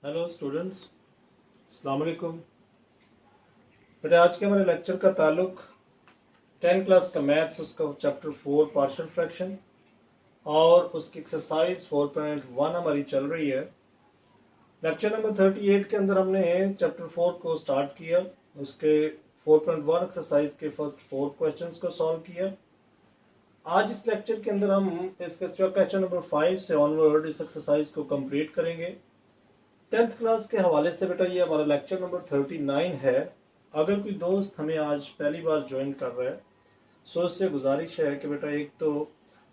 Hello students, अस्सलाम वालेकुम। बेटा आज के हमारे लेक्चर का ताल्लुक 10 क्लास का मैथ्स उसका चैप्टर 4 पार्शियल फ्रैक्शन और उसकी एक्सरसाइज 4.1 हमारी चल रही है। लेक्चर नंबर 38 के अंदर हमने चैप्टर 4 को स्टार्ट किया, उसके 4.1 एक्सरसाइज के फर्स्ट 4 क्वेश्चंस को सॉल्व किया। आज इस लेक्चर के अंदर हम इसके क्वेश्चन नंबर 5 से ऑनवर्ड इस एक्सरसाइज को कंप्लीट करेंगे। 10th क्लास के हवाले से बेटा ये हमारा लेक्चर नंबर 39 है। अगर कोई दोस्त हमें आज पहली बार ज्वाइन कर रहा है सो उससे गुजारिश है कि बेटा एक तो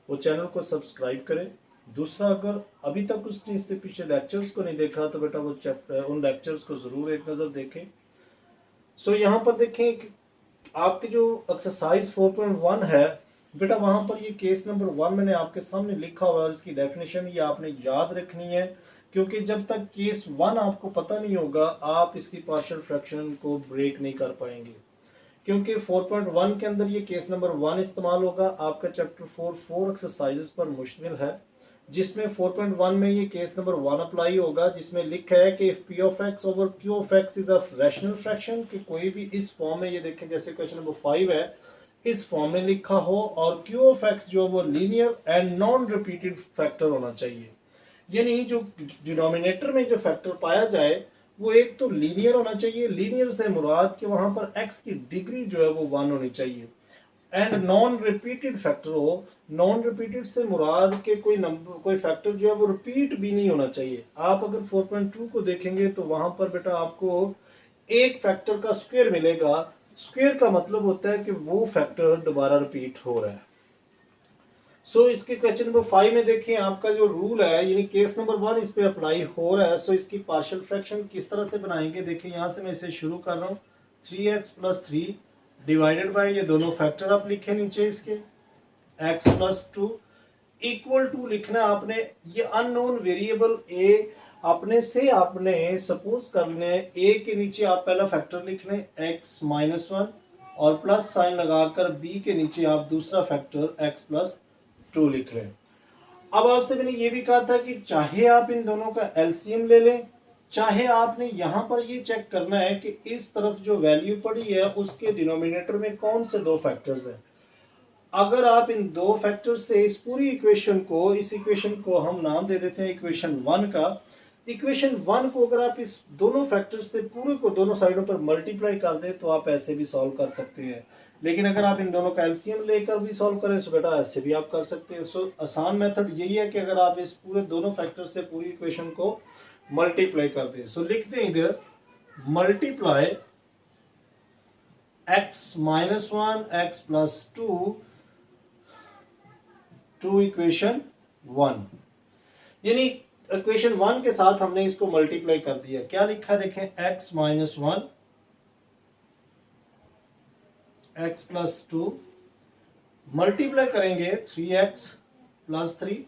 वो चैनल को सब्सक्राइब करें, दूसरा अगर अभी तक उसने इससे पीछे लेक्चर्स को नहीं देखा तो बेटा वो उन लेक्चर्स को ज़रूर एक नज़र देखें। सो यहाँ पर देखें कि आपकी जो एक्सरसाइज 4.1 है बेटा, वहाँ पर ये केस नंबर 1 मैंने आपके सामने लिखा हुआ है और इसकी डेफिनेशन ये आपने याद रखनी है, क्योंकि जब तक केस 1 आपको पता नहीं होगा आप इसकी पार्शियल फ्रैक्शन को ब्रेक नहीं कर पाएंगे। क्योंकि 4.1 के अंदर ये केस नंबर 1 इस्तेमाल होगा, आपका चैप्टर 4 एक्सरसाइजेस पर मुश्तमिल है, जिसमें 4.1 में ये केस नंबर 1 अप्लाई होगा, जिसमें लिखा है कि P of x over Q of x is a rational fraction, कि कोई भी इस फॉर्म में, ये देखें जैसे क्वेश्चन नंबर 5 है, इस फॉर्म में लिखा हो और क्यू ऑफ एक्स जो वो linear and non repeated factor होना चाहिए। यानी जो डिनोमिनेटर में जो फैक्टर पाया जाए वो एक तो लीनियर होना चाहिए, लीनियर से मुराद कि वहां पर x की डिग्री जो है वो 1 होनी चाहिए, एंड नॉन रिपीटेड फैक्टर हो। नॉन रिपीटेड से मुराद के कोई नंबर कोई फैक्टर जो है वो रिपीट भी नहीं होना चाहिए। आप अगर 4.2 को देखेंगे तो वहां पर बेटा आपको एक फैक्टर का स्क्वायर मिलेगा। स्क्वायर का मतलब होता है कि वो फैक्टर दोबारा रिपीट हो रहा है। इसके क्वेश्चन नंबर 5 में देखिए आपका जो रूल है, यानी केस नंबर 1 इस पे अप्लाई हो रहा है। इसकी पार्शियल फ्रैक्शन किस तरह से बनाएंगे, देखिए यहां से मैं इसे शुरू कर रहा हूँ। 3x प्लस 3 डिवाइडेड बाय ये दोनों फैक्टर आप लिखे नीचे इसके, x प्लस 2 इक्वल टू लिखना आपने ये अननोन वेरिएबल a अपने से आपने सपोज कर लें a के नीचे आप पहला फैक्टर लिख लें x माइनस 1 और प्लस साइन लगाकर b के नीचे आप दूसरा फैक्टर x प्लस 2 लिख लें। अब आपसे मैंने ये भी कहा था कि चाहे आप इन दोनों का एलसीएम ले लें, चाहे आपने यहां पर ये चेक करना है कि इस तरफ जो वैल्यू पड़ी है उसके डिनोमिनेटर में कौन से दो फैक्टर्स हैं। अगर आप इन दो फैक्टर से इस पूरी इक्वेशन को, इस इक्वेशन को हम नाम दे देते हैं इक्वेशन 1 का। इक्वेशन 1 को अगर आप इस दोनों फैक्टर से पूरे को दोनों साइडों पर मल्टीप्लाई कर दें तो आप ऐसे भी सॉल्व कर सकते हैं, लेकिन अगर आप इन दोनों का एलसीएम लेकर भी सॉल्व करें तो बेटा ऐसे भी आप कर सकते हैं। आसान मेथड यही है कि अगर आप इस पूरे दोनों फैक्टर से पूरी इक्वेशन को मल्टीप्लाई कर दें। लिख दें इधर multiply x minus 1 x plus 2 to equation 1, यानी इक्वेशन 1 के साथ हमने इसको मल्टीप्लाई कर दिया। क्या लिखा है देखें, x minus 1 x plus 2 multiply करेंगे 3x plus 3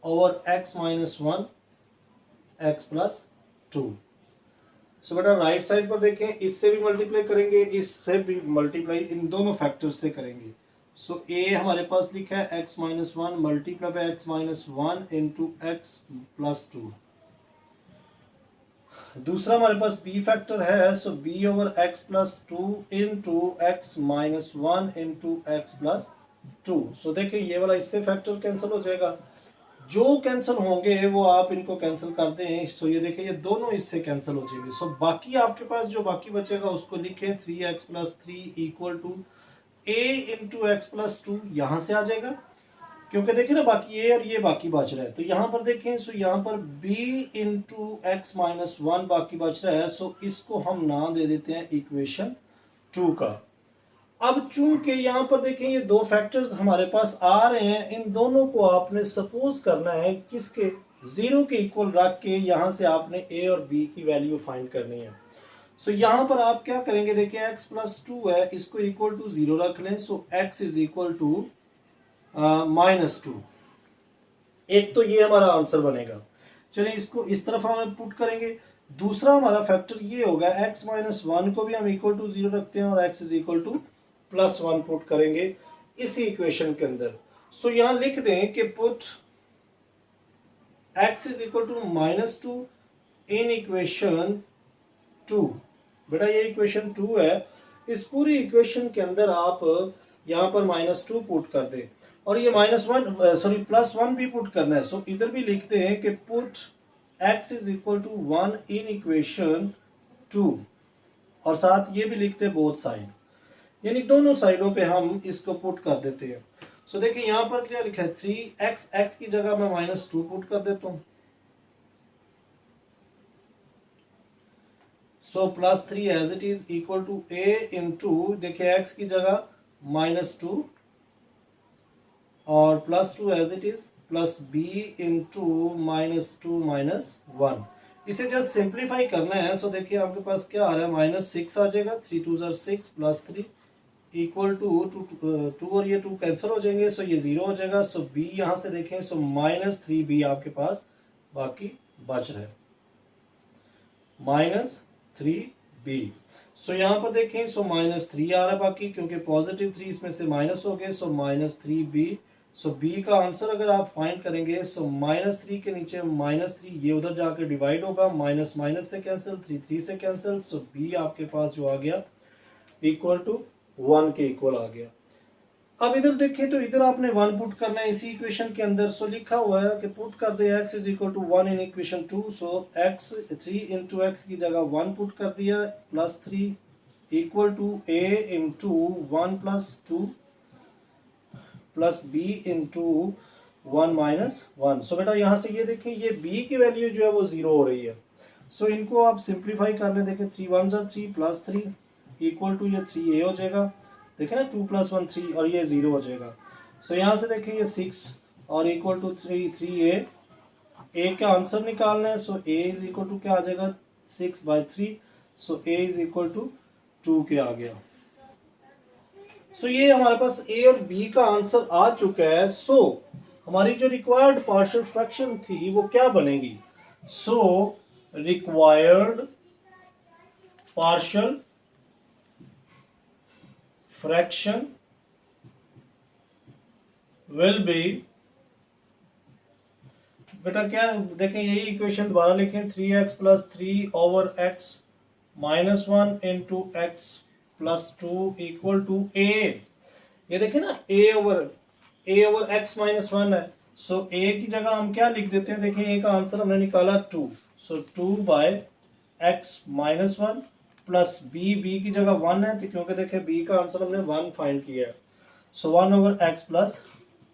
over x minus 1 x plus 2। बेटा राइट साइड पर देखें, इससे भी मल्टीप्लाई करेंगे, इससे भी मल्टीप्लाई, इन दोनों फैक्टर से करेंगे। ए हमारे पास लिखा है x minus 1 multiply by x minus 1 into x plus 2। दूसरा हमारे पास b फैक्टर है, b over x plus 2 into x minus 1 into x plus 2। देखिए ये वाला इससे फैक्टर कैंसिल हो जाएगा, जो कैंसिल होंगे वो आप इनको कैंसिल कर दें। ये देखिए ये दोनों इससे कैंसिल हो जाएंगे। बाकी आपके पास जो बाकी बचेगा उसको लिखें 3x plus 3 equal to a into x plus 2, यहां से आ जाएगा क्योंकि देखिए ना बाकी a और ये बाकी बच रहा है, तो यहां पर देखें यहां पर b इंटू एक्स माइनस 1 बाकी बच रहा है। इसको हम नाम दे देते हैं इक्वेशन 2 का। अब चूंकि यहां पर देखें ये दो फैक्टर्स हमारे पास आ रहे हैं, इन दोनों को आपने सपोज करना है किसके, जीरो के इक्वल रख के यहां से आपने a और b की वैल्यू फाइंड करनी है। यहां पर आप क्या करेंगे, देखिए x प्लस 2 है, इसको इक्वल टू 0 रख लें। x is equal to minus 2। एक तो ये हमारा आंसर बनेगा। चलिए इसको इस तरफ हम पुट करेंगे। दूसरा हमारा फैक्टर ये होगा, x माइनस 1 को भी हम इक्वल टू 0 रखते हैं और x is equal to plus 1 put करेंगे इसी इक्वेशन के अंदर। यहां लिख दें कि put x is equal to minus 2 in equation 2। बेटा ये इक्वेशन 2 है, इस पूरी इक्वेशन के अंदर आप यहाँ पर -2 पुट कर दे और ये +1 भी पुट करना है। सो इधर भी लिखते हैं कि put x is equal to 1 in equation 2 और साथ ये भी लिखते हैं बोथ साइड, यानी दोनों साइडों पे हम इसको पुट कर देते हैं। सो देखिए यहाँ पर क्या लिखा है 3x, x की जगह मैं -2 पुट कर देता हूँ। So +3 as it is equal to a into, देखिए x की जगह -2 और +2 as it is plus b into -2 -1। इसे जस्ट सिंप्लीफाई करना है। सो देखिए आपके पास क्या आ रहा है, -6 आ जाएगा, 3 2 6 +3 इक्वल टू 2 और ये 2 कैंसिल हो जाएंगे, सो ये 0 हो जाएगा। सो b यहां से देखें, सो -3b आपके पास बाकी बच रहा है, -3b। सो यहाँ पर देखें, सो -3 आ रहा है बाकी, क्योंकि +3 इसमें से माइनस हो गए, सो -3b। सो b का आंसर अगर आप फाइंड करेंगे, सो -3 के नीचे -3 ये उधर जाकर डिवाइड होगा, माइनस माइनस से कैंसिल, 3 3 से कैंसिल। सो b आपके पास जो आ गया इक्वल टू 1 के इक्वल आ गया। अब इधर देखें तो इधर आपने 1 पुट करना है इसी इक्वेशन के अंदर। सो लिखा हुआ है कि पुट कर दे x is equal to 1 in equation 2। So x 3 into x की जगह 1 पुट कर दिया, +3 equal to a into 1 + 2 plus b into 1 -1। So बेटा यहाँ से ये देखें, ये b की वैल्यू जो है वो 0 हो रही है। सो इनको आप सिंप्लीफाई कर लें, देखें 3 1 3 +3 इक्वल टू ये 3a हो जाएगा, देखें ना 2 + 1 3 और ये 0 हो जाएगा। सो यहाँ से देखें ये 6 और इक्वल टू 3a, a का आंसर निकालना है। सो a इज इक्वल टू क्या आ जाएगा, 6/3। सो a इज इक्वल टू 2 के आ गया। सो ये हमारे पास a और b का आंसर आ चुका है। सो हमारी जो रिक्वायर्ड पार्शियल फ्रैक्शन थी वो क्या बनेगी, so required partial fraction will B, बेटा क्या देखें, यही इक्वेशन दोबारा लिखें, 3x + 3/x -1 into x + 2 equal to a। ये देखें ना a ओवर x -1 है। सो a की जगह हम क्या लिख देते हैं, देखें a का आंसर हमने निकाला 2। सो 2/x -1 प्लस b की जगह 1 है, तो क्योंकि देखें b का आंसर हमने 1 फाइंड किया है। सो 1/x +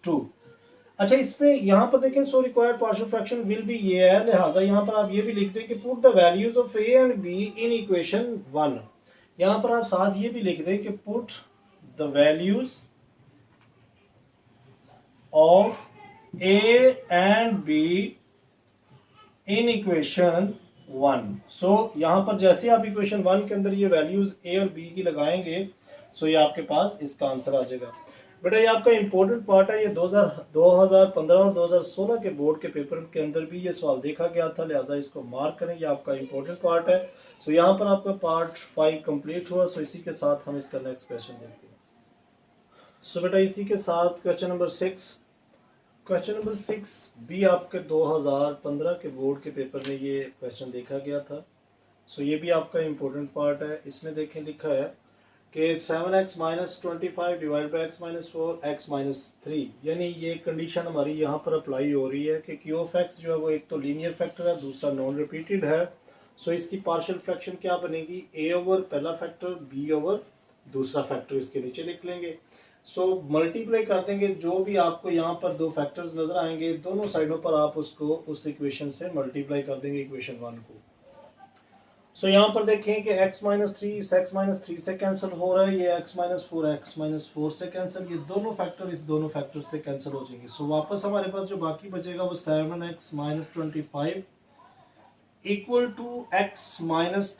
2। अच्छा, इस पे यहाँ पर देखें, so required partial fraction will B ये है, लिहाजा यहाँ पर आप ये भी लिख दें कि put the values of a and b in equation 1। यहाँ पर आप साथ ये भी लिख दें कि put the values of a and b in equation 1। सो यहाँ पर जैसे आप इक्वेशन 1 के अंदर ये वैल्यूज a और b की लगाएंगे, सो ये आपके पास इसका आंसर आ जाएगा। बेटा ये आपका इंपॉर्टेंट पार्ट है, ये 2015 और 2016 के बोर्ड के पेपर के अंदर भी ये सवाल देखा गया था, लिहाजा इसको मार्क करें, ये आपका इंपॉर्टेंट पार्ट है। सो यहाँ पर आपका पार्ट 5 कंप्लीट हुआ। सो इसी के साथ हम इसका नेक्स्ट क्वेश्चन देखते हैं। सो बेटा इसी के साथ क्वेश्चन नंबर 6 भी आपके 2015 के बोर्ड के पेपर में ये क्वेश्चन देखा गया था। सो ये भी आपका इंपॉर्टेंट पार्ट है। इसमें देखें लिखा है कि 7x - 25 divide by x - 4 x - 3, यानी ये कंडीशन हमारी यहाँ पर अप्लाई हो रही है कि q ऑफ x जो है वो एक तो लीनियर फैक्टर है, दूसरा नॉन रिपीटेड है। सो इसकी पार्शियल फ्रैक्शन क्या बनेगी, a ओवर पहला फैक्टर b ओवर दूसरा फैक्टर इसके नीचे लिख लेंगे। सो मल्टीप्लाई कर देंगे, जो भी आपको यहाँ पर दो फैक्टर्स नजर आएंगे दोनों साइडों पर आप उसको उस इक्वेशन से मल्टीप्लाई कर देंगे इक्वेशन 1 को। सो यहाँ पर देखें कि x - 3 इस x - 3 से कैंसिल हो रहा है, ये x - 4 x - 4 से कैंसिल, ये दोनों फैक्टर इस दोनों फैक्टर से कैंसिल हो जाएंगे। सो वापस हमारे पास जो बाकी बचेगा वो 7x - 25 इक्वल टू x -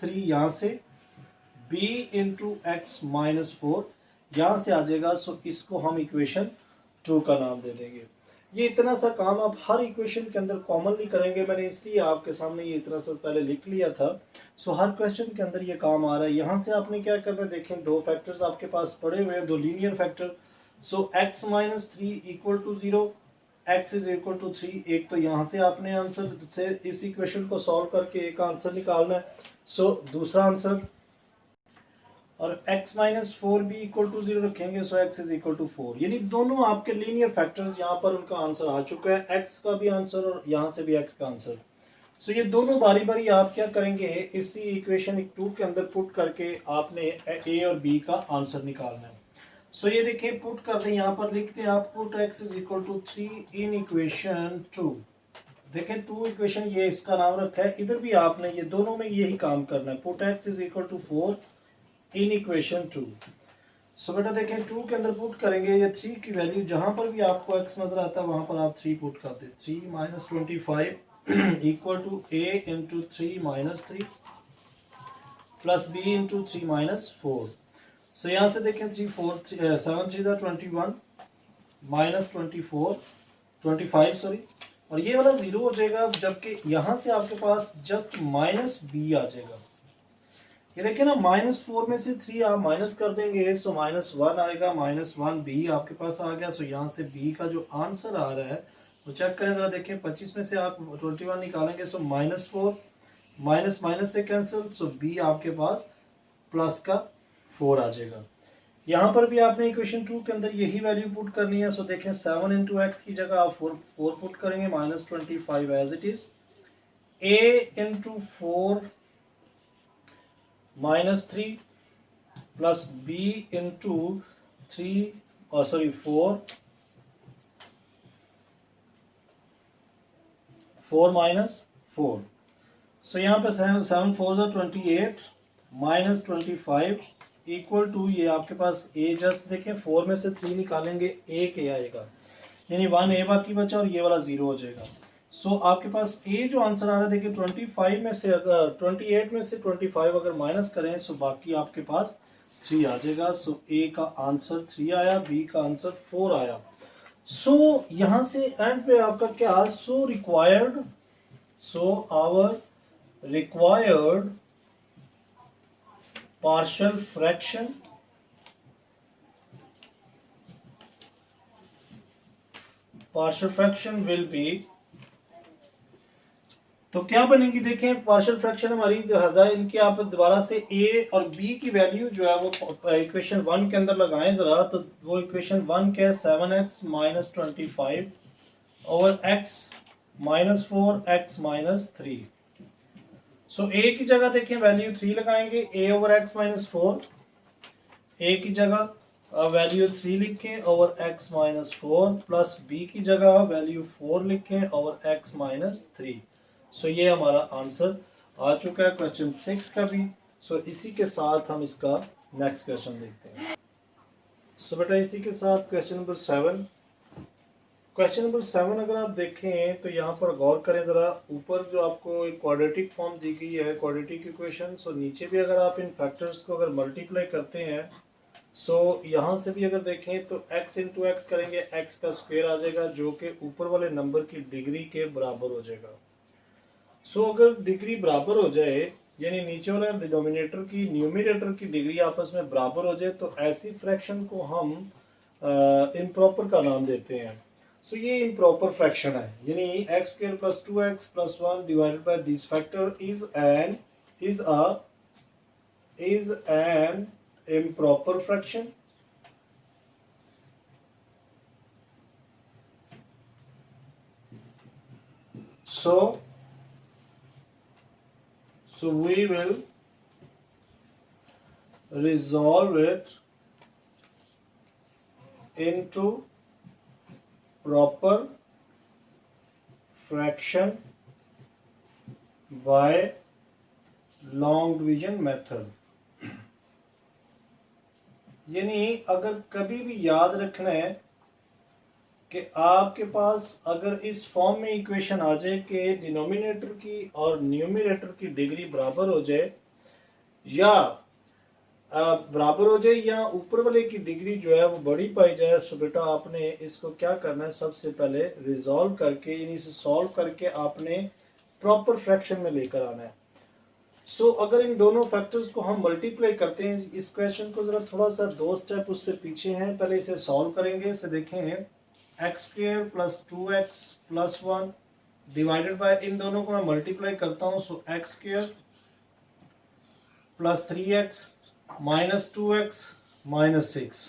3 यहाँ से b इंटू x - 4 यहाँ से आ जाएगा। सो इसको हम इक्वेशन 2 का नाम दे देंगे। ये इतना सा काम आप हर इक्वेशन के अंदर कॉमनली करेंगे, मैंने इसलिए आपके सामने ये इतना सा पहले लिख लिया था। सो हर क्वेश्चन के अंदर ये काम आ रहा है। यहाँ से आपने क्या करना है, देखें दो फैक्टर्स आपके पास पड़े हुए हैं, दो linear factor. So x - 3 equal to 0 x is equal to 3, एक तो यहाँ से आपने आंसर से इस इक्वेशन को सॉल्व करके एक आंसर निकालना है। सो दूसरा आंसर, और x माइनस 4 भी इक्वल टू 0 रखेंगे, सो x इज इक्वल टू 4। यानी दोनों आपके लीनियर फैक्टर्स यहाँ पर उनका आंसर आ चुका है, x का भी आंसर और यहाँ से भी x का आंसर। सो ये दोनों बारी बारी आप क्या करेंगे, इसी इक्वेशन 2 के अंदर पुट करके आपने a और b का आंसर निकालना है। सो ये देखिए पुट कर दें, यहाँ पर लिखते हैं आप put x is equal to 3 in equation 2। देखें 2 इक्वेशन ये इसका नाम रखा है, इधर भी आपने ये दोनों में यही काम करना है, put x is equal to 4 in equation 2। So बेटा देखें 2 के अंदर पुट करेंगे, ये 3 की वैल्यू जहां पर भी आपको x नजर आता है वहां पर आप 3 पुट कर दे। 3 minus 25 equal to a into 3 minus 3 plus b into 3 minus 4। So यहाँ से देखें 3 4 7 3 21 माइनस 25 सॉरी, और ये वाला 0 हो जाएगा, जबकि यहाँ से आपके पास जस्ट माइनस b आ जाएगा। ये देखिए ना, -4 में से 3 आप माइनस कर देंगे, सो -1 आएगा, -1 b आपके पास आ गया। सो यहाँ से b का जो आंसर आ रहा है वो चेक करें जरा, देखें 25 में से आप 21 निकालेंगे, सो -4 माइनस माइनस से कैंसिल, सो b आपके पास प्लस का 4 आ जाएगा। यहाँ पर भी आपने इक्वेशन 2 के अंदर यही वैल्यू पुट करनी है। सो देखें 7 इंटू एक्स की जगह आप 4 पुट करेंगे, -25 as it is, a into 4 minus 3 plus b into 4 minus 4। So यहाँ पे 7 4 28 माइनस 25 इक्वल टू, ये आपके पास a जस्ट देखें 4 में से 3 निकालेंगे, a के आएगा, यानी 1 a बाकी बचा और ये वाला 0 हो जाएगा। सो आपके पास a जो आंसर आ रहा है देखिए 25 में से अगर 28 में से 25 अगर माइनस करें, सो बाकी आपके पास 3 आ जाएगा। सो a का आंसर 3 आया, b का आंसर 4 आया। सो यहाँ से एंड पे आपका क्या, so our required partial fraction will be, तो क्या बनेगी देखें पार्शियल फ्रैक्शन हमारी जो है, इनकी आप दोबारा से a और b की वैल्यू जो है वो इक्वेशन 1 के अंदर लगाएं जरा, तो वो इक्वेशन 1 क्या है, 7x minus 25 over x minus 4 x minus 3। So a की जगह देखें वैल्यू 3 लगाएंगे, a over x minus 4, a की जगह वैल्यू 3 लिखें over x minus 4 plus b की जगह वैल्यू 4 लिखें ओवर x माइनस 3। सो ये हमारा आंसर आ चुका है क्वेश्चन 6 का भी। सो इसी के साथ हम इसका नेक्स्ट क्वेश्चन देखते हैं। सो बेटा इसी के साथ क्वेश्चन नंबर 7। क्वेश्चन नंबर 7 अगर आप देखें तो यहाँ पर गौर करें जरा, ऊपर जो आपको एक क्वाड्रेटिक फॉर्म दी गई है, क्वाड्रेटिक इक्वेशन, सो नीचे भी अगर आप इन फैक्टर्स को अगर मल्टीप्लाई करते हैं, सो यहाँ से भी अगर देखें तो x इंटू एक्स करेंगे, x का स्क्वायर आ जाएगा जो कि ऊपर वाले नंबर की डिग्री के बराबर हो जाएगा। सो अगर डिग्री बराबर हो जाए, यानी नीचे वाला डिनोमिनेटर की न्यूमरेटर की डिग्री आपस में बराबर हो जाए, तो ऐसी फ्रैक्शन को हम इम्प्रॉपर का नाम देते हैं। सो ये इम्प्रॉपर फ्रैक्शन है, यानी x square plus 2x plus 1 divided by this factor is an improper fraction. So we will resolve it into proper fraction by long division method। यानी अगर कभी भी याद रखना है कि आपके पास अगर इस फॉर्म में इक्वेशन आ जाए कि डिनोमिनेटर की और न्यूमरेटर की डिग्री बराबर हो जाए, या ऊपर वाले की डिग्री जो है वो बड़ी पाई जाए, सो बेटा आपने इसको क्या करना है, सबसे पहले रिजॉल्व करके, यानी इसे सॉल्व करके आपने प्रॉपर फ्रैक्शन में लेकर आना है। सो अगर इन दोनों फैक्टर्स को हम मल्टीप्लाई करते हैं, इस क्वेश्चन को जरा थोड़ा सा 2 स्टेप उससे पीछे हैं, पहले इसे सॉल्व करेंगे। इसे देखें x square plus 2x plus 1 divided by, इन दोनों को मैं मल्टीप्लाई करता हूँ, so x square plus 3x minus 2x minus 6।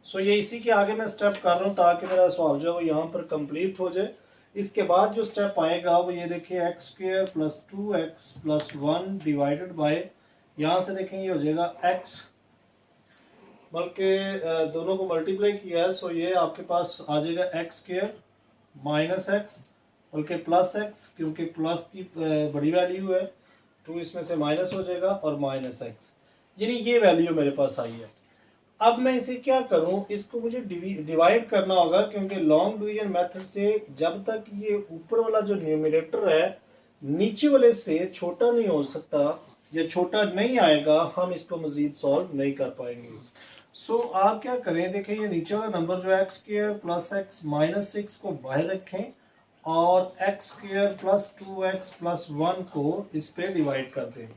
So ये इसी के आगे मैं स्टेप कर रहा हूँ ताकि मेरा सवाल जो है वो यहाँ पर कंप्लीट हो जाए। इसके बाद जो स्टेप आएगा वो ये देखिए x square plus 2x plus 1 divided bye, यहाँ से देखें ये हो जाएगा x, बल्कि दोनों को मल्टीप्लाई किया है, सो ये आपके पास आ जाएगा एक्स स्क्वायर माइनस एक्स, बल्कि प्लस एक्स, क्योंकि प्लस की बड़ी वैल्यू है, 2 इसमें से माइनस हो जाएगा और माइनस एक्स, यानी ये वैल्यू मेरे पास आई है। अब मैं इसे क्या करूं, इसको मुझे डिवाइड करना होगा, क्योंकि लॉन्ग डिवीजन मेथड से जब तक ये ऊपर वाला जो न्यूमरेटर है नीचे वाले से छोटा नहीं हो सकता या छोटा नहीं आएगा, हम इसको मजीद सॉल्व नहीं कर पाएंगे। सो आप क्या करें, देखें ये नीचे वाला नंबर जो है x square plus x minus 6 को बाहर रखें और x square plus 2x plus 1 को इस पे डिवाइड कर दें।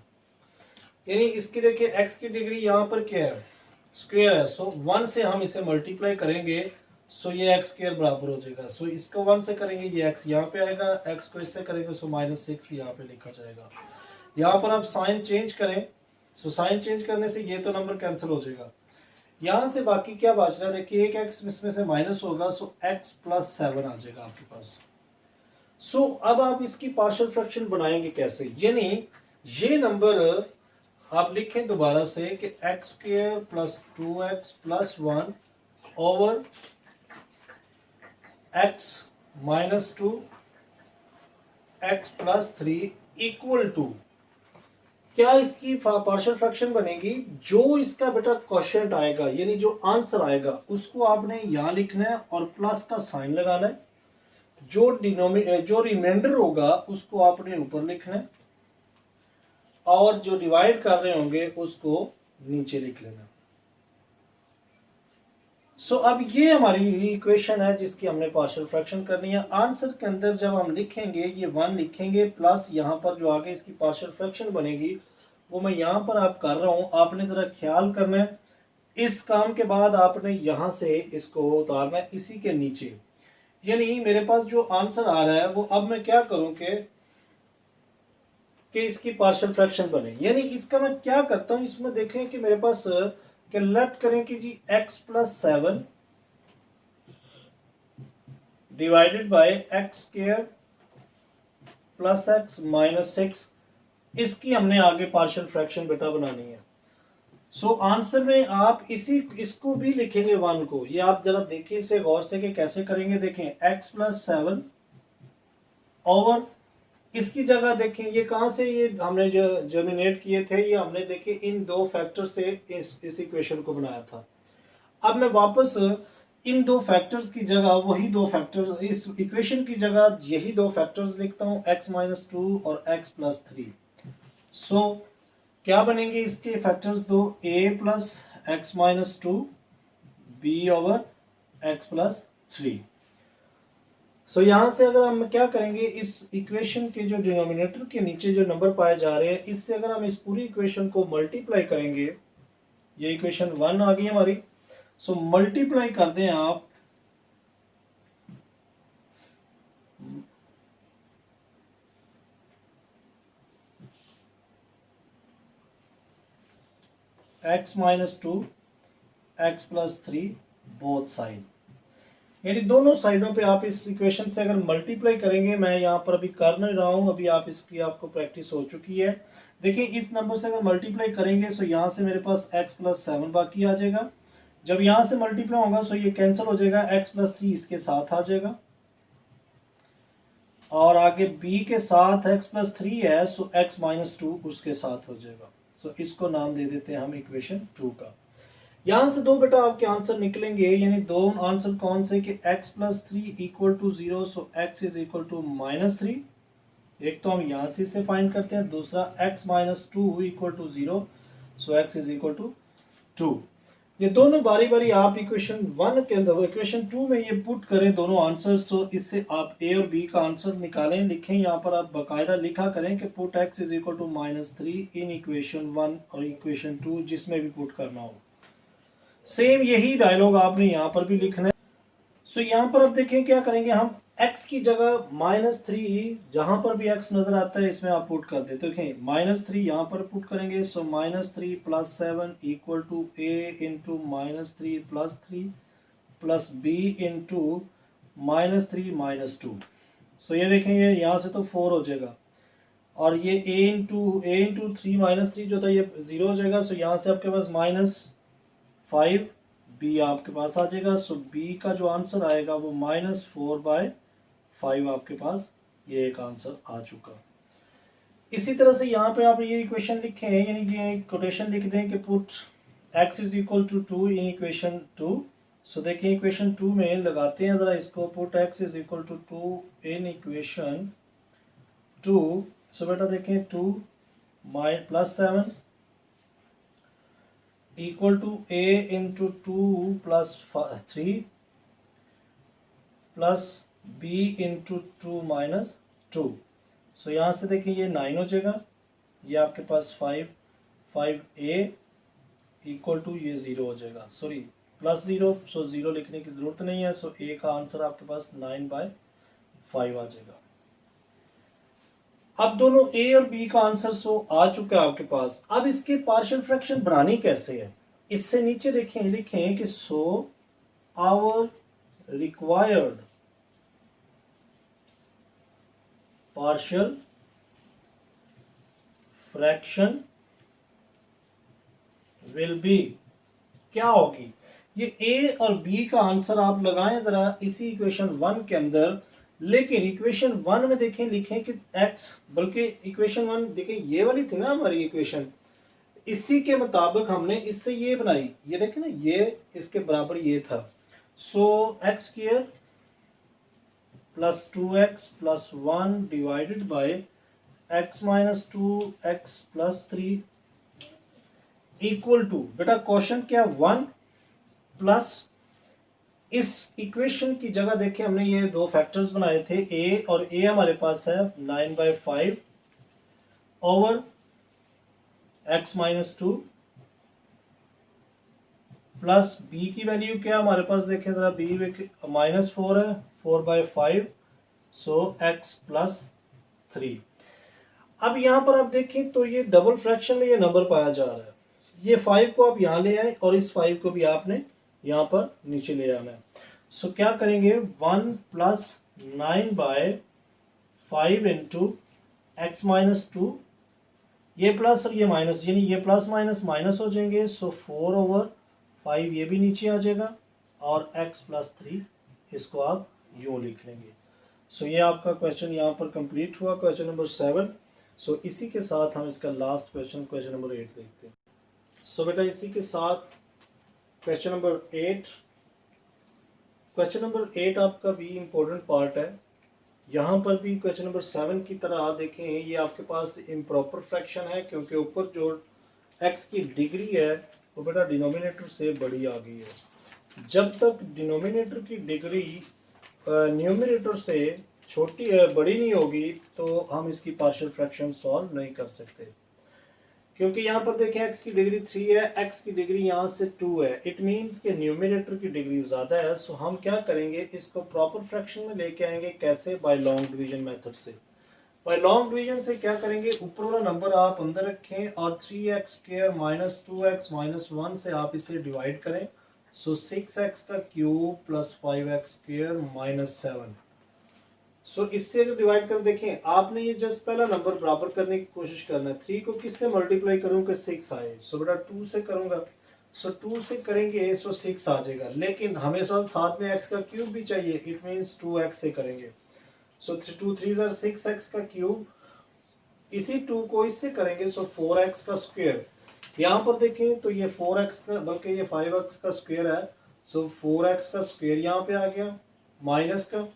यानी इसकी देखिए x की डिग्री यहाँ पर क्या है, स्क्वायर है, सो 1 से हम इसे मल्टीप्लाई करेंगे, सो ये x स्क्वायर बराबर हो जाएगा। सो इसको 1 से करेंगे, ये x यहाँ पे आएगा, x को इससे करेंगे, सो माइनस 6 यहाँ पे लिखा जाएगा। यहाँ पर आप साइन चेंज करें, सो साइन चेंज करने से ये तो नंबर कैंसिल हो जाएगा। यहाँ से बाकी क्या बच रहा है, देखिए एक x इसमें से माइनस होगा, सो x प्लस 7 आ जाएगा आपके पास। सो अब आप इसकी पार्शियल फ्रैक्शन बनाएंगे कैसे, यानी ये नंबर आप लिखें दोबारा से कि x square plus 2x plus 1 over x minus 2 x plus 3 equal to, क्या इसकी पार्शियल फ्रैक्शन बनेगी, जो इसका बेटा क्वोशिएंट आएगा यानी जो आंसर आएगा उसको आपने यहां लिखना है और प्लस का साइन लगाना है, जो रिमाइंडर होगा उसको आपने ऊपर लिखना है और जो डिवाइड कर रहे होंगे उसको नीचे लिख लेना। सो अब ये हमारी इक्वेशन है जिसकी हमने पार्शियल फ्रैक्शन करनी है। आंसर के अंदर जब हम लिखेंगे ये 1 लिखेंगे प्लस यहाँ पर जो आगे इसकी पार्शियल फ्रैक्शन बनेगी वो मैं यहाँ पर आप कर रहा हूँ, आपने जरा ख्याल करना है। इस काम के बाद आपने यहाँ से इसको उतारना है इसी के नीचे, यानी मेरे पास जो आंसर आ रहा है वो अब मैं क्या करूं कि इसकी पार्शियल फ्रैक्शन बने, यानी इसका मैं क्या करता हूं, इसमें देखें कि मेरे पास लेफ्ट करें कि जी x plus 7 divided bye x square plus x minus 6, इसकी हमने आगे पार्शियल फ्रैक्शन बेटा बनानी है। सो आंसर में आप इसको भी लिखेंगे 1 को, ये आप जरा देखिए इसे गौर से कि कैसे करेंगे। देखें x प्लस 7 ओवर इसकी जगह देखें ये कहां से ये हमने जो जर्मिनेट किए थे, ये हमने देखे इन दो फैक्टर से इस इक्वेशन को बनाया था। अब मैं वापस इन दो फैक्टर्स की जगह वही दो फैक्टर, इस इक्वेशन की जगह यही दो फैक्टर्स लिखता हूं, x माइनस 2 और x प्लस 3। सो क्या बनेंगे इसके फैक्टर्स दो, a plus x minus 2 b over x plus 3। सो यहां से अगर हम क्या करेंगे, इस इक्वेशन के जो डिनोमिनेटर के नीचे जो नंबर पाए जा रहे हैं इससे अगर हम इस पूरी इक्वेशन को मल्टीप्लाई करेंगे, ये इक्वेशन 1 आ गई हमारी। सो मल्टीप्लाई कर दें आप x minus 2 x plus 3 both side, यानी दोनों साइडों पे आप इस इक्वेशन से अगर मल्टीप्लाई करेंगे, मैं यहाँ पर अभी कर नहीं रहा हूँ, अभी आप इसकी आपको प्रैक्टिस हो चुकी है। देखिए इस नंबर से अगर मल्टीप्लाई करेंगे सो यहाँ से मेरे पास x प्लस 7 बाकी आ जाएगा, जब यहाँ से मल्टीप्लाई होगा सो ये कैंसिल हो जाएगा, x प्लस 3 इसके साथ आ जाएगा और आगे b के साथ x प्लस 3 है, सो x माइनस 2 उसके साथ हो जाएगा। सो इसको नाम दे देते हैं हम इक्वेशन 2 का। यहां से दो बेटा आपके आंसर निकलेंगे, यानी दो आंसर कौन से कि x plus 3 equal to 0, so x is equal to minus 3। एक तो हम यहां से इसे फाइंड करते हैं, दूसरा x minus 2 equal to 0, so x is equal to 2। ये दोनों बारी बारी आप इक्वेशन 1 के अंदर इक्वेशन 2 में ये पुट करें दोनों आंसर। सो इससे आप a और b का आंसर निकालें, लिखें यहाँ पर आप बाकायदा लिखा करें कि put x is equal to minus 3 in equation 1 और इक्वेशन 2 जिसमें भी पुट करना हो। सेम यही डायलॉग आपने यहाँ पर भी लिखना है। सो यहाँ पर अब देखें क्या करेंगे हम, x की जगह -3, जहां पर भी x नजर आता है इसमें आप पुट कर देते। देखें -3 यहाँ पर पुट करेंगे, so -3 + 7 equal to a into -3 + 3 plus b into -3 - 2। So ये देखें ये यहाँ से तो 4 हो जाएगा, और ये a इंटू 3 -3 जो था ये 0 हो जाएगा। सो यहाँ से आपके पास -5 b आपके पास आ जाएगा। सो b का जो आंसर आएगा वो -4/5 आपके पास ये एक आंसर आ चुका। इसी तरह से यहाँ पे आप ये इक्वेशन लिखें, यानी ये कोटेशन लिख दें कि put x is equal to 2 in equation 2। So देखिए इक्वेशन 2 में लगाते हैं जरा इसको, put x is equal to 2 in equation 2। So बेटा देखें 2 + 7 equal to a into 2 + 3 plus b into 2 - 2। So यहाँ से देखिए ये 9 हो जाएगा, ये आपके पास 5a इक्वल टू ये 0 हो जाएगा, सॉरी +0। सो 0 लिखने की जरूरत नहीं है। सो a का आंसर आपके पास 9/5 आ जाएगा। अब दोनों a और b का आंसर सो आ चुका है आपके पास। अब इसके पार्शियल फ्रैक्शन बनानी कैसे है, इससे नीचे देखें लिखें कि so our required partial fraction will be, क्या होगी, ये a और b का आंसर आप लगाएं जरा इसी इक्वेशन 1 के अंदर। लेकिन इक्वेशन 1 में देखें लिखें कि x, बल्कि इक्वेशन 1 देखें ये वाली थी ना हमारी इक्वेशन, इसी के मुताबिक हमने इससे ये बनाई, ये देखें ना ये इसके बराबर ये था। So x² + 2x + 1 divided by x - 2x + 3 equal to, बेटा क्वेश्चन क्या 1 प्लस, इस इक्वेशन की जगह देखिए हमने ये दो फैक्टर्स बनाए थे, a और a हमारे पास है 9/5 ओवर x - 2 प्लस b की वैल्यू क्या हमारे पास देखें जरा, b -4 है 4/5, सो x + 3। अब यहां पर आप देखें तो ये डबल फ्रैक्शन में ये नंबर पाया जा रहा है, ये 5 को आप यहां ले आए और इस 5 को भी आपने यहां पर नीचे ले आना है। सो क्या करेंगे 1 + 9/5 इंटू x - 2, ये प्लस और ये माइनस, यानी ये प्लस माइनस माइनस हो जाएंगे। सो 4/5 ये भी नीचे आ जाएगा, और x + 3 इसको आप यूं लिख लेंगे। सो ये आपका क्वेश्चन यहाँ पर कंप्लीट हुआ, क्वेश्चन नंबर 7। सो इसी के साथ हम इसका लास्ट क्वेश्चन, क्वेश्चन नंबर 8 देखते हैं। सो बेटा इसी के साथ क्वेश्चन नंबर 8, क्वेश्चन नंबर 8 आपका भी इम्पोर्टेंट पार्ट है। यहाँ पर भी क्वेश्चन नंबर 7 की तरह देखें, ये आपके पास इम्प्रॉपर फ्रैक्शन है, क्योंकि ऊपर जो x की डिग्री है वो बेटा डिनोमिनेटर से बड़ी आ गई है। जब तक डिनोमिनेटर की डिग्री न्यूमरेटर से छोटी बड़ी नहीं होगी तो हम इसकी पार्शियल फ्रैक्शन सॉल्व नहीं कर सकते, क्योंकि यहाँ पर देखें x की डिग्री 3 है, x की डिग्री यहाँ से 2 है, इट मीन्स के न्यूमरेटर की डिग्री ज़्यादा है। सो हम क्या करेंगे, इसको प्रॉपर फ्रैक्शन में लेके आएंगे, कैसे, बाय लॉन्ग डिवीजन मेथड से। बाय लॉन्ग डिवीजन से क्या करेंगे, ऊपर वाला नंबर आप अंदर रखें और 3x² - 2x - 1 से आप इसे डिवाइड करें। सो 6x³ + 5x² - 7। सो इससे अगर डिवाइड कर देखें, आपने ये जस्ट पहला नंबर बराबर करने की कोशिश करना है। 3 को किससे मल्टीप्लाई करूं कि 6 आए। सो बेटा 2 से करूंगा, सो 2 से करेंगे सो 6 आ जाएगा, लेकिन हमें साथ में x का क्यूब भी चाहिए, इट मीन्स 2x से करेंगे। सो 2 3 = 6x का क्यूब, इसी 2 को इससे करेंगे सो 4x का स्क्वायर। यहाँ पर देखें तो ये 4x का, बल्कि ये 5x का स्क्वायर है। सो 4x का स्क्वायर यहाँ पे आ गया माइनस का,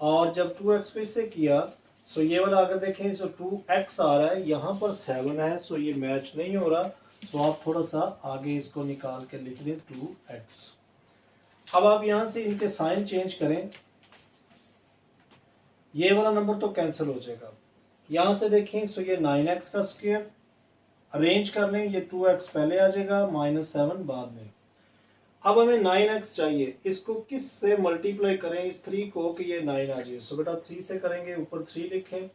और जब 2x को इससे किया सो ये वाला अगर देखें सो 2x आ रहा है, यहाँ पर 7 है, सो ये मैच नहीं हो रहा। तो आप थोड़ा सा आगे इसको निकाल के लिख दें 2x। अब आप यहाँ से इनके साइन चेंज करें, ये वाला नंबर तो कैंसिल हो जाएगा। यहाँ से देखें सो ये 9x का स्क्वायर, अरेंज कर लें, ये 2x पहले आ जाएगा -7 बाद में। अब हमें 9x चाहिए, इसको किस से मल्टीप्लाई करें इस 3 को कि ये 9 आ जाए। सो बेटा 3 से करेंगे, ऊपर 3 लिखें,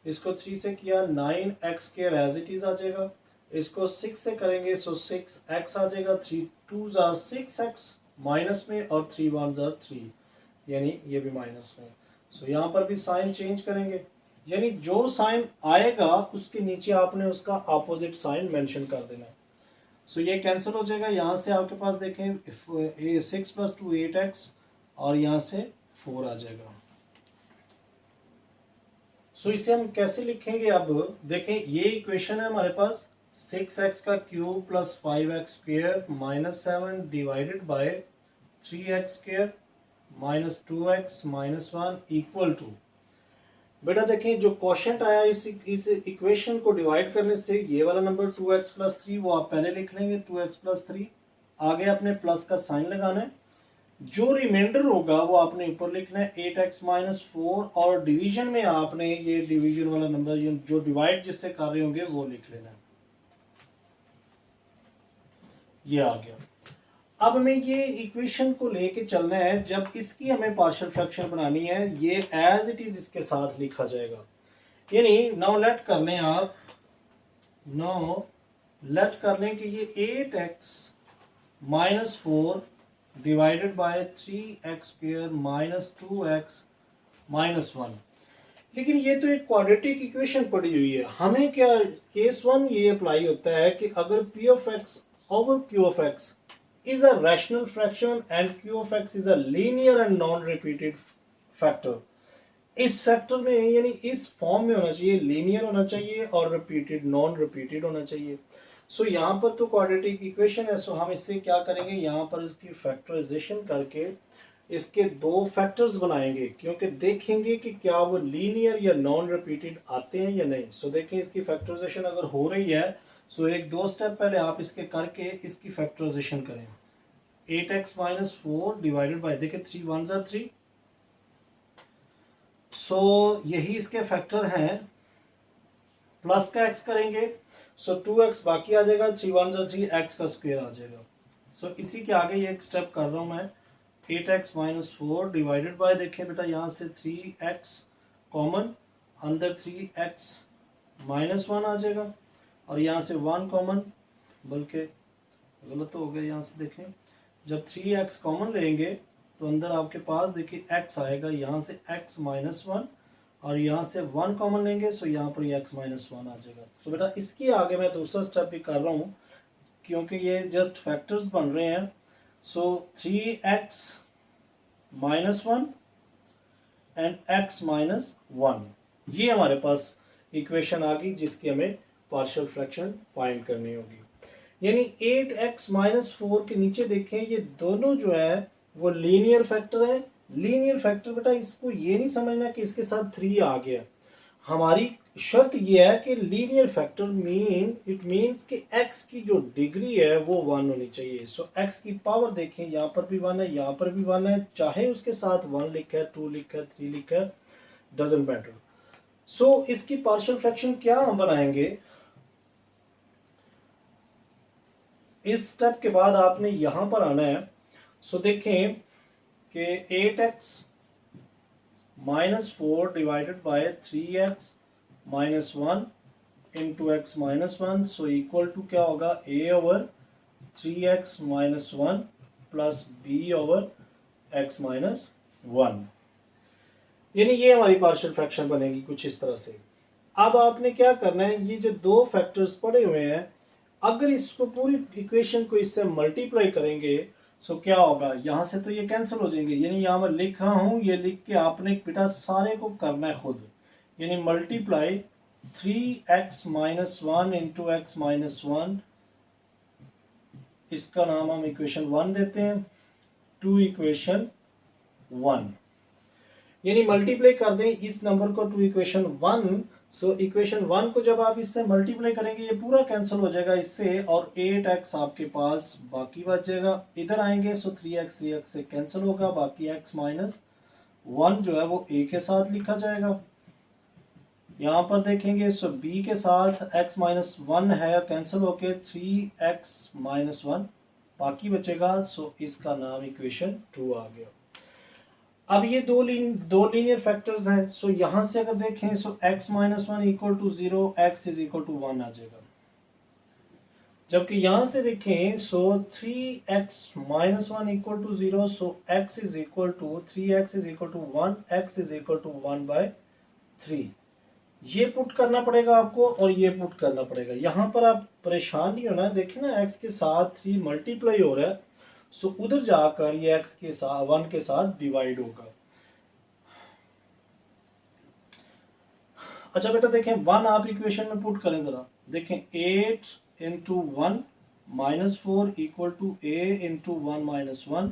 इसको 3 से किया 9x² एज इट इज आ जाएगा। इसको 6 से करेंगे सो 6x आ जाएगा, 3 2s आर 6x माइनस में और 3 1s आर 3, यानी ये भी माइनस में। सो यहाँ पर भी साइन चेंज करेंगे, यानी जो साइन आएगा उसके नीचे आपने उसका अपोजिट साइन मेंशन कर देना है। सो ये कैंसिल हो जाएगा, यहाँ से आपके पास देखें 6 + 2 8x और यहाँ से 4 आ जाएगा। सो इसे हम कैसे लिखेंगे, अब देखें ये इक्वेशन है हमारे पास 6x³ + 5x² - 7 divided by 3x² - 2x - 1 equal to, बेटा देखें जो क्वोशंट आया इस इक्वेशन को डिवाइड करने से, ये वाला नंबर 2x + 3 वो आप पहले लिख लेंगे, 2x + 3, आगे अपने प्लस का साइन लगाना है, जो रिमाइंडर होगा वो आपने ऊपर लिखना है 8x - 4, और डिवीजन में आपने ये डिवीजन वाला नंबर जो डिवाइड जिससे कर रहे होंगे वो लिख लेना है। ये आ गया। अब हमें ये इक्वेशन को लेके चलना है, जब इसकी हमें पार्शियल फ्रैक्शन बनानी है ये एज इट इज इसके साथ लिखा जाएगा। यानी नाउ लेट कर लें आप, नाउ लेट कर लें कि ये 8x - 4 divided by 3x² - 2x - 1। लेकिन ये तो एक क्वाड्रेटिक इक्वेशन पड़ी हुई है, हमें क्या केस 1 ये अप्लाई होता है कि अगर p of x over q of x is a rational fraction and q of x is a linear and non-repeated factor, इस फैक्टर में यानी इस फॉर्म में होना चाहिए, लीनियर होना चाहिए और रिपीटेड नॉन रिपीटेड होना चाहिए। सो यहाँ पर तो क्वाड्रेटिक इक्वेशन है, सो हम इससे क्या करेंगे, यहाँ पर इसकी फैक्टराइजेशन करके इसके 2 फैक्टर्स बनाएंगे, क्योंकि देखेंगे कि क्या वो लीनियर या नॉन रिपीटेड आते हैं या नहीं। सो देखें इसकी फैक्टराइजेशन अगर हो रही है, सो एक 2 स्टेप पहले आप इसके करके इसकी फैक्टराइजेशन करें। 8x - 4 डिवाइडेड बाय, देखिए 3 1s आर 3, सो यही इसके फैक्टर हैं, प्लस का x करेंगे सो 2x बाकी आ जाएगा, 3 1s आर 3, x का स्क्वायर आ जाएगा। सो इसी के आगे ये एक स्टेप कर रहा हूं मैं, 8x - 4 डिवाइडेड बाय, देखिए बेटा यहाँ से 3x कॉमन, अंदर 3x - 1 आ जाएगा और यहाँ से 1 कॉमन, बल्कि गलत हो गया, यहाँ से देखें जब 3x कॉमन लेंगे तो अंदर आपके पास देखिए x आएगा, यहाँ से x - 1 और यहाँ से 1 कॉमन लेंगे, सो यहाँ पर x - 1 आ जाएगा। सो बेटा इसके आगे मैं दूसरा स्टेप भी कर रहा हूँ क्योंकि ये जस्ट फैक्टर्स बन रहे हैं। सो 3x - 1 एंड x - 1, ये हमारे पास इक्वेशन आ गई जिसकी हमें पार्शियल फ्रैक्शन फाइंड करनी होगी। यानी 8x - 4 के नीचे देखें ये दोनों जो है वो लीनियर फैक्टर है। लीनियर फैक्टर बेटा इसको ये नहीं समझना कि इसके साथ 3 आ गया, हमारी शर्त ये है कि लीनियर फैक्टर इट मीन्स कि x की जो डिग्री है वो 1 होनी चाहिए। सो x की पावर देखें, यहाँ पर भी 1 है, यहाँ पर भी 1 है, चाहे उसके साथ 1 लिखा है, 2 लिखा है, 3 लिखा है, डजंट मैटर। सो इसकी पार्शियल फ्रैक्शन क्या हम बनाएंगे, इस स्टेप के बाद आपने यहां पर आना है। सो देखें कि 8x - 4 divided by 3x - 1 into x - 1, so equal to क्या होगा, a over 3x - 1 plus b over x - 1, यानी ये हमारी पार्शियल फ्रैक्शन बनेगी कुछ इस तरह से। अब आपने क्या करना है, ये जो 2 फैक्टर्स पड़े हुए हैं अगर इसको पूरी इक्वेशन को इससे मल्टीप्लाई करेंगे सो क्या होगा, यहां से तो ये कैंसिल हो जाएंगे, यानी यहां मैं लिख रहा हूं, ये लिख के आपने बेटा सारे को करना है खुद, यानी मल्टीप्लाई 3x - 1 इंटू x - 1, इसका नाम हम इक्वेशन 1 देते हैं, टू इक्वेशन 1, यानी मल्टीप्लाई कर दें इस नंबर को टू इक्वेशन 1। सो इक्वेशन 1 को जब आप इससे मल्टीप्लाई करेंगे ये पूरा कैंसिल हो जाएगा इससे, और 8x आपके पास बाकी बच जाएगा, इधर आएंगे सो 3x से कैंसिल होगा, बाकी x - 1 जो है वो a के साथ लिखा जाएगा। यहाँ पर देखेंगे सो b के साथ x - 1 है, कैंसिल होके 3x - 1 बाकी बचेगा। सो इसका नाम इक्वेशन 2 आ गया। अब ये दो लीनियर फैक्टर्स हैं। सो यहां से अगर देखें so x minus one equal to 0, x is equal to 1 आ जाएगा। जबकि यहां से देखें so 3x minus one equal to 0, so x is equal to 3x is equal to 1, x is equal to 1/3। ये पुट करना पड़ेगा आपको और ये पुट करना पड़ेगा। यहां पर आप परेशान नहीं होना है। देखिए ना x के साथ 3 मल्टीप्लाई हो रहा है, सो उधर जाकर ये x के साथ 1 के साथ डिवाइड होगा। अच्छा बेटा देखें 1 आप इक्वेशन में पुट करें जरा। देखें 8 into 1 minus 4 equal to a into 1 minus 1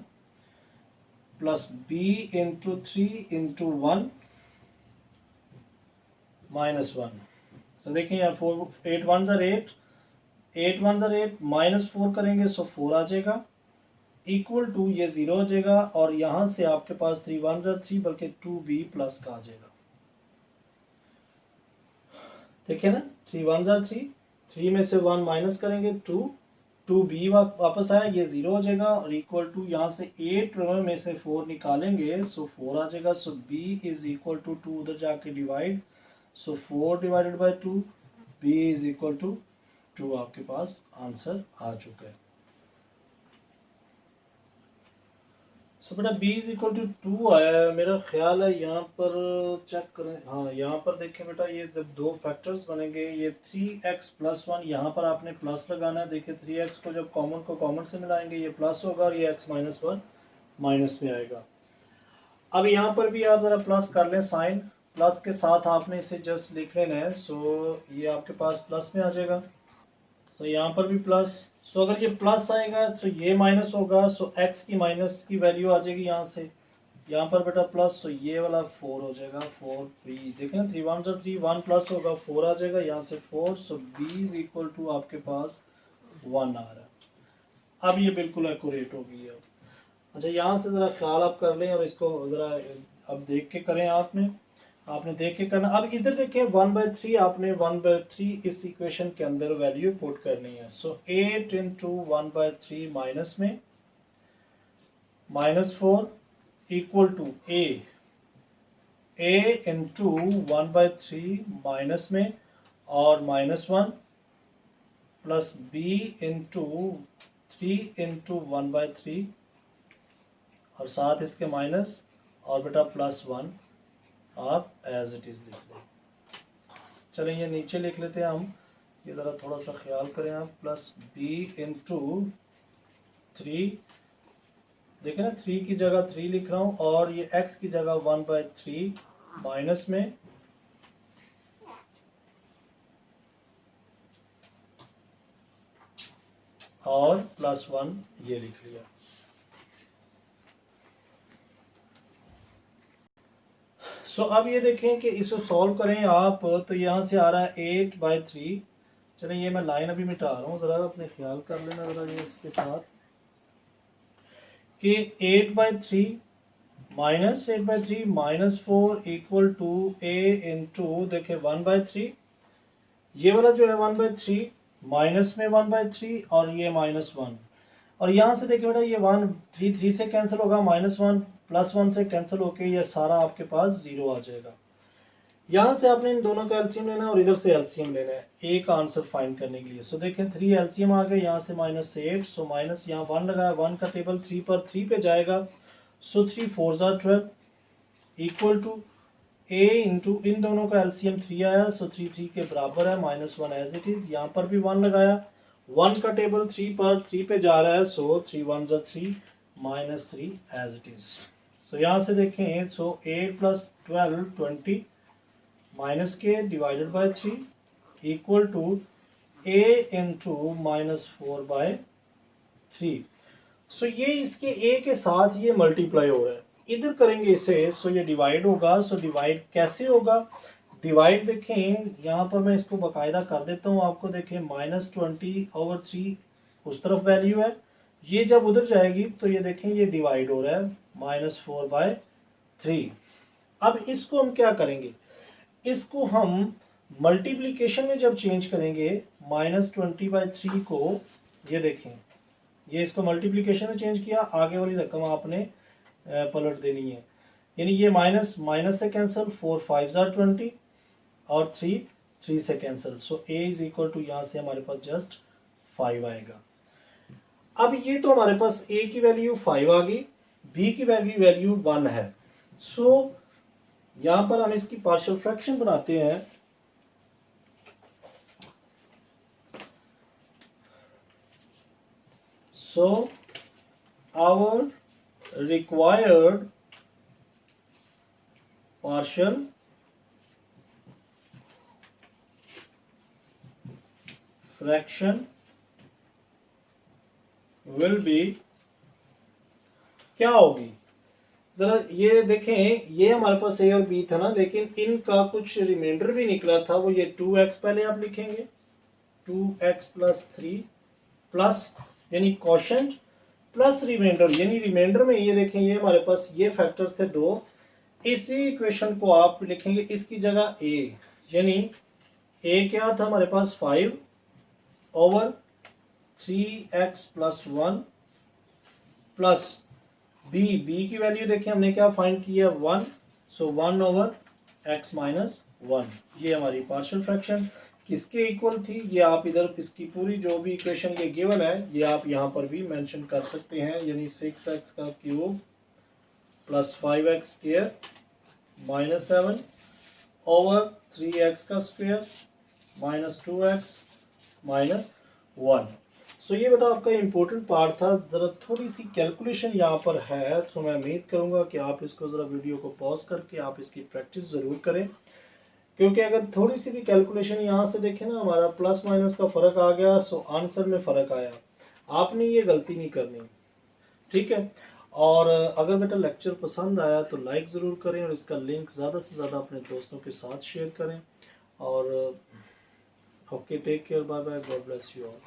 plus b into 3 into 1 minus 1। तो देखें यार 8 1 ज़र 8, 8 1 ज़र 8, माइनस 4 करेंगे सो 4 आ जाएगा, इक्वल टू ये 0 हो जाएगा और यहां से आपके पास 3 1 ज़र 3 बल्कि 2b प्लस का आ जाएगा। देखिए ना 3 1 ज़र 3, 3 में से 1 माइनस करेंगे 2, 2b वापस आया, ये 0 हो जाएगा और इक्वल टू यहाँ से 8 में से 4 निकालेंगे सो 4 आ जाएगा। So b is equal to 2 उधर जाके divide, so 4 divided by 2, b is equal to 2 आपके पास आंसर आ चुका है। सो बेटा b इज इक्वल टू 2 आया है। मेरा ख्याल है यहाँ पर चेक करें, हाँ यहाँ पर देखें बेटा ये जब दो फैक्टर्स बनेंगे ये 3x प्लस 1, यहाँ पर आपने प्लस लगाना है। देखिए 3x को जब कॉमन से मिलाएंगे ये प्लस होगा और ये x माइनस 1 माइनस में आएगा। अब यहाँ पर भी आप जरा प्लस कर लें, साइन प्लस के साथ आपने इसे जस्ट लिख लेना है। सो ये आपके पास प्लस में आ जाएगा। सो यहाँ पर भी प्लस। सो अगर ये प्लस आएगा तो ये माइनस होगा, सो x की माइनस की वैल्यू आ जाएगी यहाँ से। यहाँ पर बेटा प्लस, सो ये वाला 4 हो जाएगा, 4 3, देखें ना 3 1 ज़र 3, 1 प्लस होगा 4 आ जाएगा यहाँ से 4। सो b इज इक्वल टू आपके पास 1 आ रहा है। अब ये बिल्कुल एक्यूरेट हो गई है। अच्छा यहाँ से ज़रा ख्याल आप कर लें और इसको ज़रा अब देख के करें। आपने देख के करना। अब इधर देखें 1/3 आपने 1/3 इस इक्वेशन के अंदर वैल्यू पुट करनी है। सो 8 इंटू 1/3 माइनस में -4 equal to a into 1/3 minus में और -1 प्लस b इंटू 3 इंटू 1/3 और साथ इसके माइनस और बेटा +1 आप एज इट इज लिख लें। चलें ये नीचे लिख लेते हैं हम, ये ज़रा थोड़ा सा ख्याल करें आप। प्लस b इंटू 3, देखें ना 3 की जगह 3 लिख रहा हूँ और ये x की जगह 1/3 माइनस में और +1 ये लिख लिया। सो अब ये देखें कि इसको सॉल्व करें आप तो यहाँ से आ रहा है 8/3। चलें ये मैं लाइन अभी मिटा रहा हूँ, ज़रा अपने ख्याल कर लेना ज़रा ये इसके साथ कि 8/3 minus 8/3 -4 equal to a into देखिए 1/3, ये वाला जो है 1/3 माइनस में 1/3 और ये -1 और यहाँ से देखिए बेटा ये 1 3 से कैंसिल होगा, -1 +1 से कैंसिल होके ये सारा आपके पास 0 आ जाएगा। यहाँ से आपने इन दोनों का एलसीएम लेना है और इधर से एलसीएम लेना है एक आंसर फाइंड करने के लिए। सो देखें 3 एलसीएम आ गए, यहाँ से -8, सो माइनस यहाँ 1 लगाया, 1 का टेबल 3 पर 3 पे जाएगा। सो 3 4 ज़ा 12 इक्वल टू a इंटू इन दोनों का एलसीएम 3 आया, सो 3 3 के बराबर है, -1 एज इट इज। यहाँ पर भी 1 लगाया, 1 का टेबल 3 पर 3 पे जा रहा है, सो 3 1 ज़ा 3 -3 एज इट इज। तो यहाँ से देखें सो 8 + 12 20 माइनस के divided by 3 equal to a into -4/3। So ये इसके a के साथ ये मल्टीप्लाई हो रहा है, इधर करेंगे इसे सो ये डिवाइड होगा। सो डिवाइड कैसे होगा, डिवाइड देखें यहाँ पर मैं इसको बाकायदा कर देता हूँ आपको। देखें -20/3 उस तरफ वैल्यू है, ये जब उधर जाएगी तो ये देखें ये डिवाइड हो रहा है -4/3। अब इसको हम क्या करेंगे, इसको हम मल्टीप्लिकेशन में जब चेंज करेंगे -20/3 को, ये देखें ये इसको मल्टीप्लिकेशन में चेंज किया, आगे वाली रकम आपने पलट देनी है। यानी ये माइनस माइनस से कैंसिल, 4 5 जार 20 और 3 3 से cancel. So a is equal to यहाँ से हमारे पास जस्ट 5 आएगा। अब ये तो हमारे पास a की वैल्यू 5 आ गई, b की वैल्यू 1 है। सो यहां पर हम इसकी पार्शियल फ्रैक्शन बनाते हैं। So our required partial fraction will be क्या होगी? जरा ये देखें, ये हमारे पास a और b था ना, लेकिन इनका कुछ रिमाइंडर भी निकला था, वो ये 2x पहले आप लिखेंगे, 2x प्लस 3 प्लस यानी क्वोशंट प्लस रिमाइंडर, यानी रिमाइंडर में ये देखें, ये हमारे पास ये फैक्टर्स थे 2। इसी इक्वेशन को आप लिखेंगे इसकी जगह a, यानी a क्या था हमारे पास 5 over 3x plus 1 plus b की वैल्यू देखें हमने क्या फाइंड किया 1, सो 1 ओवर x माइनस 1। ये हमारी पार्शियल फ्रैक्शन किसके इक्वल थी, ये आप इधर इसकी पूरी जो भी इक्वेशन ये गिवन है ये आप यहाँ पर भी मेंशन कर सकते हैं, यानी 6x का cube plus 5x square minus 7 over 3x का स्क्वायर माइनस 2x माइनस 1। सो ये बेटा आपका इम्पोर्टेंट पार्ट था। ज़रा थोड़ी सी कैलकुलेशन यहाँ पर है, तो मैं उम्मीद करूँगा कि आप इसको ज़रा वीडियो को पॉज करके आप इसकी प्रैक्टिस ज़रूर करें, क्योंकि अगर थोड़ी सी भी कैलकुलेशन यहाँ से देखें ना, हमारा प्लस माइनस का फ़र्क आ गया, सो आंसर में फ़र्क आया। आपने ये गलती नहीं करनी, ठीक है। और अगर बेटा लेक्चर पसंद आया तो लाइक ज़रूर करें और इसका लिंक ज़्यादा से ज़्यादा अपने दोस्तों के साथ शेयर करें। और okay, take care, bye bye, God bless you all.